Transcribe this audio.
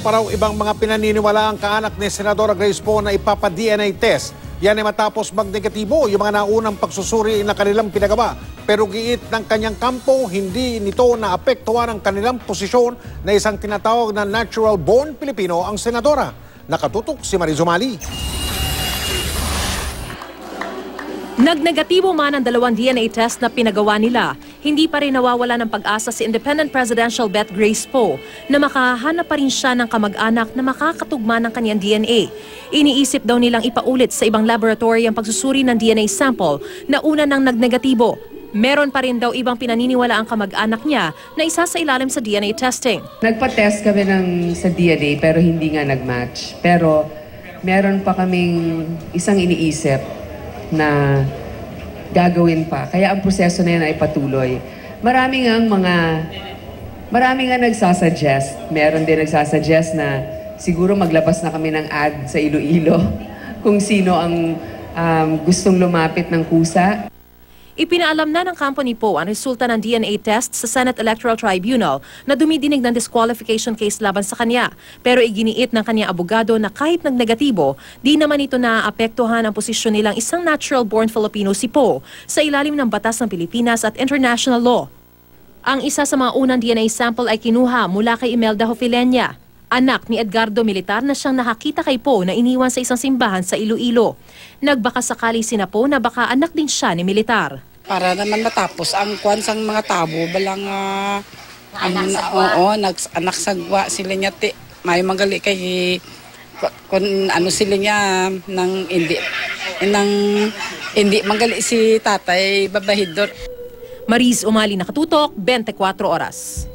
pa raw ibang mga pinaniniwalaang kaanak ni Senadora Grace Poe na ipapa-DNA test. Yan ay matapos magnegatibo yung mga naunang pagsusuri na kanilang pinagawa. Pero giit ng kanyang kampo, hindi nito naapektuhan ang kanilang posisyon na isang tinatawag na natural-born Pilipino ang senadora. Nakatutok si Mariz Umali. Nagnegatibo man ang dalawang DNA test na pinagawa nila, hindi pa rin nawawala ng pag-asa si Independent Presidential Bet Grace Poe na makahanap pa rin siya ng kamag-anak na makakatugma ng kanyang DNA. Iniisip daw nilang ipaulit sa ibang laboratory ang pagsusuri ng DNA sample na una nang nagnegatibo. Meron pa rin daw ibang pinaniniwala ang kamag-anak niya na isa sa ilalim sa DNA testing. Nagpa-test kami sa DNA pero hindi nga nag-match. Pero meron pa kaming isang iniisip na gagawin pa. Kaya ang proseso na yan ay patuloy. Marami nga nagsasuggest. Meron din nagsasuggest na siguro maglabas na kami ng ad sa Iloilo kung sino ang gustong lumapit ng kusa. Ipinaalam na ng kampo ni Poe ang resulta ng DNA test sa Senate Electoral Tribunal na dumidinig ng disqualification case laban sa kanya. Pero iginiit ng kanyang abogado na kahit nagnegatibo, di naman ito naaapektuhan ang posisyon nilang isang natural-born Filipino si Poe sa ilalim ng batas ng Pilipinas at international law. Ang isa sa mga unang DNA sample ay kinuha mula kay Imelda Hofilenya, anak ni Edgardo Militar na siyang nakakita kay Poe na iniwan sa isang simbahan sa Iloilo. Nagbaka sakali sina Poe na baka anak din siya ni Militar. Para naman matapos ang kwansang mga tabo, balang anak sagwa sila niya, may magali kay kung ano sila niya nang hindi magali si tatay babahidor. Mariz Umali, nakatutok, 24 oras.